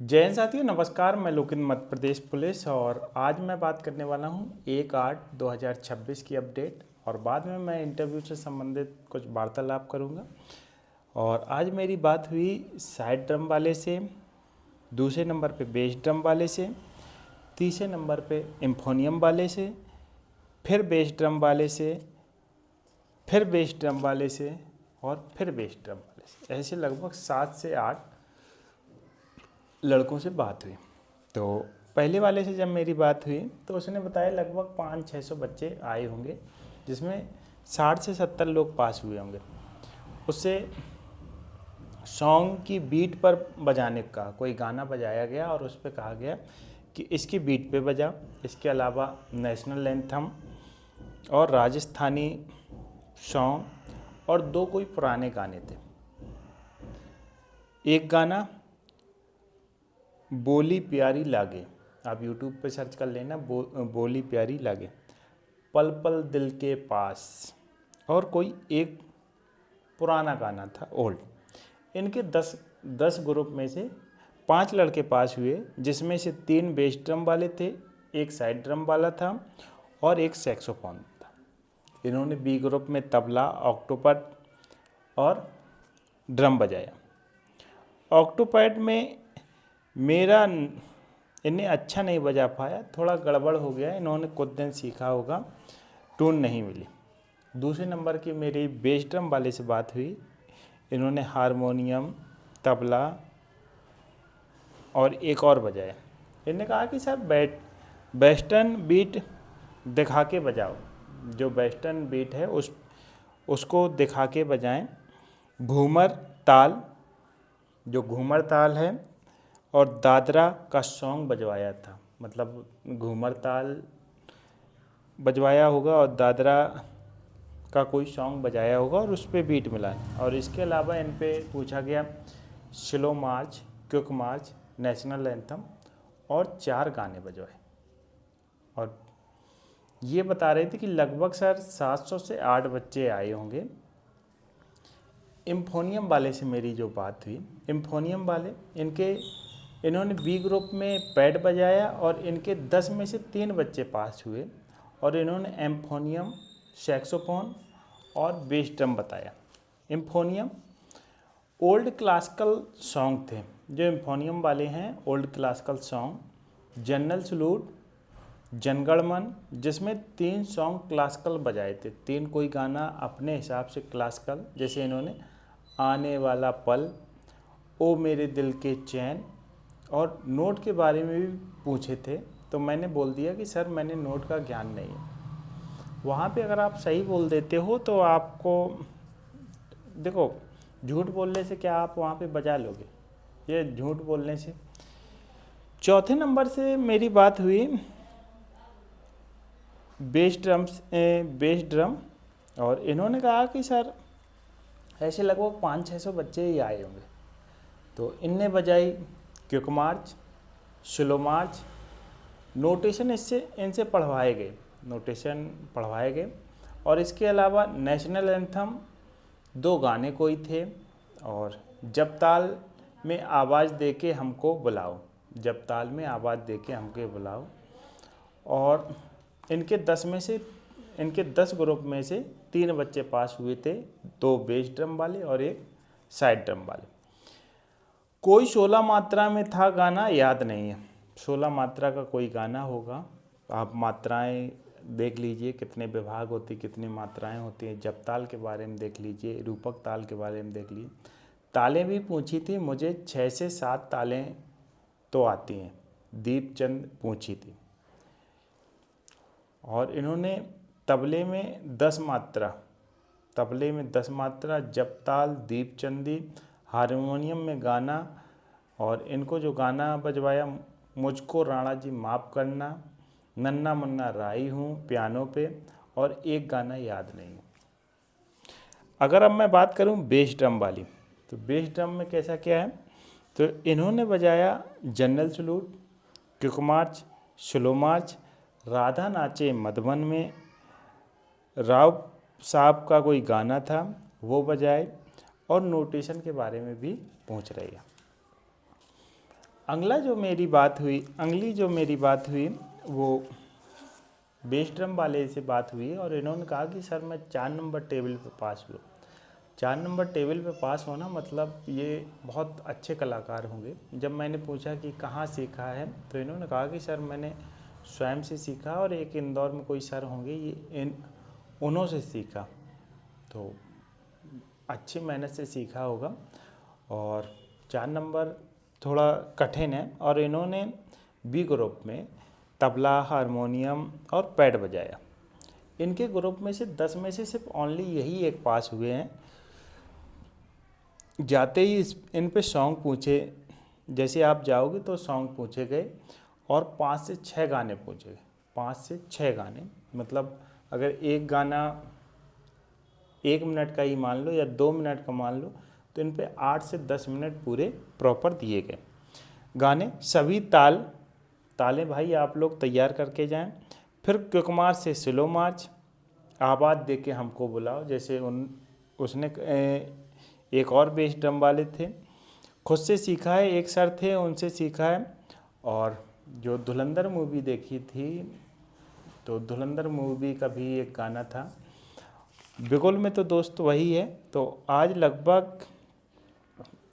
जय हिंद साथियों, नमस्कार। मैं लोकित मध्य प्रदेश पुलिस और आज मैं बात करने वाला हूं 1/8/2026 की अपडेट और बाद में मैं इंटरव्यू से संबंधित कुछ वार्तालाप करूंगा। और आज मेरी बात हुई साइड ड्रम वाले से, दूसरे नंबर पे बेस ड्रम वाले से, तीसरे नंबर पे एम्फोनियम वाले से, फिर बेस ड्रम वाले से, फिर बेस ड्रम वाले से और फिर बेस ड्रम वाले से। ऐसे लगभग 7 से 8 लड़कों से बात हुई। तो पहले वाले से जब मेरी बात हुई तो उसने बताया लगभग 500-600 बच्चे आए होंगे, जिसमें 60 से 70 लोग पास हुए होंगे। उससे सॉन्ग की बीट पर बजाने का कोई गाना बजाया गया और उस पर कहा गया कि इसकी बीट पे बजा। इसके अलावा नेशनल एंथम और राजस्थानी सॉन्ग और 2 कोई पुराने गाने थे। एक गाना बोली प्यारी लागे, आप यूट्यूब पे सर्च कर लेना, बोली प्यारी लागे, पल पल दिल के पास, और कोई एक पुराना गाना था ओल्ड। इनके 10 ग्रुप में से 5 लड़के पास हुए, जिसमें से 3 बेस ड्रम वाले थे, एक साइड ड्रम वाला था और एक सैक्सोफोन था। इन्होंने बी ग्रुप में तबला, ऑक्टोपैड और ड्रम बजाया। ऑक्टोपैड में मेरा इन्हें अच्छा नहीं बजा पाया, थोड़ा गड़बड़ हो गया, इन्होंने कुछ दिन सीखा होगा, टून नहीं मिली। दूसरे नंबर की मेरी बेस ड्रम वाले से बात हुई, इन्होंने हारमोनियम, तबला और एक और बजाया। इन्होंने कहा कि सर वेस्टर्न बीट दिखा के बजाओ, जो वेस्टर्न बीट है उसको दिखा के बजाएं। घूमर ताल, जो घूमर ताल है, और दादरा का सॉन्ग बजवाया था, मतलब घूमर ताल बजवाया होगा और दादरा का कोई सॉन्ग बजाया होगा और उस पर बीट मिला। और इसके अलावा इन पे पूछा गया स्लो मार्च, क्विक मार्च, नेशनल एंथम और 4 गाने बजवाए। और ये बता रहे थे कि लगभग सर 700 से 8 बच्चे आए होंगे। एम्फोनियम वाले से मेरी जो बात हुई, एम्फोनियम वाले इन्होंने बी ग्रुप में पैड बजाया और इनके 10 में से 3 बच्चे पास हुए और इन्होंने एम्फोनियम, सैक्सोफोन और बेस ड्रम बताया। एम्फोनियम ओल्ड क्लासिकल सॉन्ग थे, जो एम्फोनियम वाले हैं old classical song, general salute, Jana Gana Mana, जिसमें 3 सॉन्ग क्लासिकल बजाए थे। 3 कोई गाना अपने हिसाब से क्लासिकल, जैसे इन्होंने आने वाला पल, ओ मेरे दिल के चैन, और नोट के बारे में भी पूछे थे। तो मैंने बोल दिया कि सर मैंने नोट का ज्ञान नहीं है। वहाँ पे अगर आप सही बोल देते हो तो आपको, देखो, झूठ बोलने से क्या आप वहाँ पे बजा लोगे, ये झूठ बोलने से। चौथे नंबर से मेरी बात हुई बेस ड्रम, और इन्होंने कहा कि सर ऐसे लगभग 500-600 बच्चे ही आए होंगे। तो इनने बजाई क्विक मार्च, स्लो मार्च, नोटेशन इनसे पढ़वाए गए और इसके अलावा नेशनल एंथम, 2 गाने कोई थे, और जब ताल में आवाज़ दे के हमको बुलाओ, जब ताल में आवाज़ दे के हमको बुलाओ। और इनके 10 ग्रुप में से 3 बच्चे पास हुए थे, 2 बेस ड्रम वाले और एक साइड ड्रम वाले। कोई 16 मात्रा में था गाना, याद नहीं है, 16 मात्रा का कोई गाना होगा। आप मात्राएं देख लीजिए, कितने विभाग होती, कितनी मात्राएं होती हैं। जब ताल के बारे में देख लीजिए, रूपक ताल के बारे में देख लीजिए। तालें भी पूछी थी मुझे, 6 से 7 तालें तो आती हैं, दीपचंद पूछी थी। और इन्होंने तबले में 10 मात्रा, जब ताल, दीपचंदी, हारमोनियम में गाना, और इनको जो गाना बजवाया मुझको राणा जी माफ़ करना, नन्ना मुन्ना राई हूँ पियानो पे, और एक गाना याद नहीं। अगर अब मैं बात करूँ बेस ड्रम वाली, तो बेस ड्रम में कैसा क्या है, तो इन्होंने बजाया जनरल सलूट, क्विक मार्च, स्लो मार्च, राधा नाचे मधुबन में, राव साहब का कोई गाना था वो बजाए, और नोटेशन के बारे में भी पूछ रही है। अगली जो मेरी बात हुई वो बेस ड्रम वाले से बात हुई और इन्होंने कहा कि सर मैं 4 नंबर टेबल पे पास हुआ। 4 नंबर टेबल पे पास होना मतलब ये बहुत अच्छे कलाकार होंगे। जब मैंने पूछा कि कहाँ सीखा है तो इन्होंने कहा कि सर मैंने स्वयं से सीखा और एक इंदौर में कोई सर होंगे ये उन्हों से सीखा, तो अच्छी मेहनत से सीखा होगा। और 4 नंबर थोड़ा कठिन है और इन्होंने बी ग्रुप में तबला, हारमोनियम और पैड बजाया। इनके ग्रुप में से 10 में से सिर्फ ओनली यही एक पास हुए हैं। जाते ही इन पे सॉन्ग पूछे, जैसे आप जाओगे तो सॉन्ग पूछे गए और 5 से 6 गाने पूछे गए। 5 से 6 गाने मतलब अगर एक गाना 1 मिनट का ही मान लो या 2 मिनट का मान लो तो इन पे 8 से 10 मिनट पूरे प्रॉपर दिए गए। गाने सभी ताले भाई आप लोग तैयार करके जाएं। फिर क्विक मार्च से स्लो मार्च, आवाज़ दे के हमको बुलाओ, जैसे उसने एक और बेस ड्रम वाले थे, खुद से सीखा है, एक सर थे उनसे सीखा है। और जो धुरंधर मूवी देखी थी तो धुरंधर मूवी का भी एक गाना था, बिगुल में तो दोस्त वही है। तो आज लगभग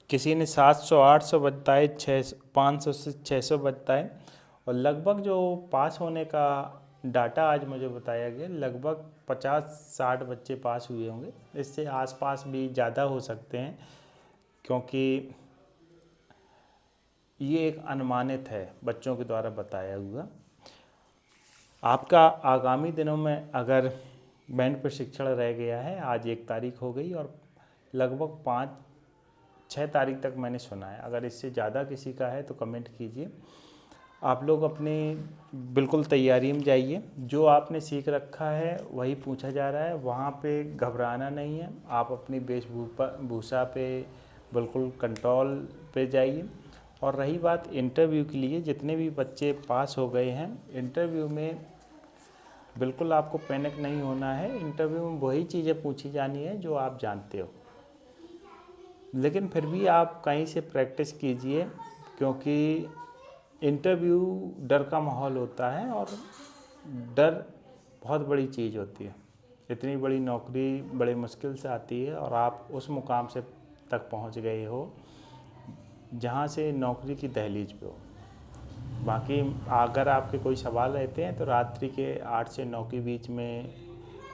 किसी ने 700-800 बताए, 500 से 600 बताए और लगभग जो पास होने का डाटा आज मुझे बताया गया लगभग 50-60 बच्चे पास हुए होंगे। इससे आसपास भी ज़्यादा हो सकते हैं क्योंकि ये एक अनुमानित है बच्चों के द्वारा बताया हुआ। आपका आगामी दिनों में अगर बैंड प्रशिक्षण रह गया है, आज 1 तारीख हो गई और लगभग 5-6 तारीख तक मैंने सुना है, अगर इससे ज़्यादा किसी का है तो कमेंट कीजिए। आप लोग अपनी बिल्कुल तैयारी में जाइए, जो आपने सीख रखा है वही पूछा जा रहा है, वहाँ पे घबराना नहीं है। आप अपनी वेशभूषा पे बिल्कुल कंट्रोल पे जाइए। और रही बात इंटरव्यू के लिए, जितने भी बच्चे पास हो गए हैं इंटरव्यू में बिल्कुल आपको पैनिक नहीं होना है। इंटरव्यू में वही चीज़ें पूछी जानी है जो आप जानते हो, लेकिन फिर भी आप कहीं से प्रैक्टिस कीजिए क्योंकि इंटरव्यू डर का माहौल होता है और डर बहुत बड़ी चीज़ होती है। इतनी बड़ी नौकरी बड़े मुश्किल से आती है और आप उस मुकाम से तक पहुंच गए हो जहां से नौकरी की दहलीज पे हो। बाकी अगर आपके कोई सवाल रहते हैं तो रात्रि के 8 से 9 के बीच में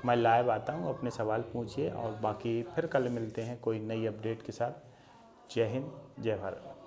मैं लाइव आता हूं, अपने सवाल पूछिए और बाकी फिर कल मिलते हैं कोई नई अपडेट के साथ। जय हिंद, जय भारत।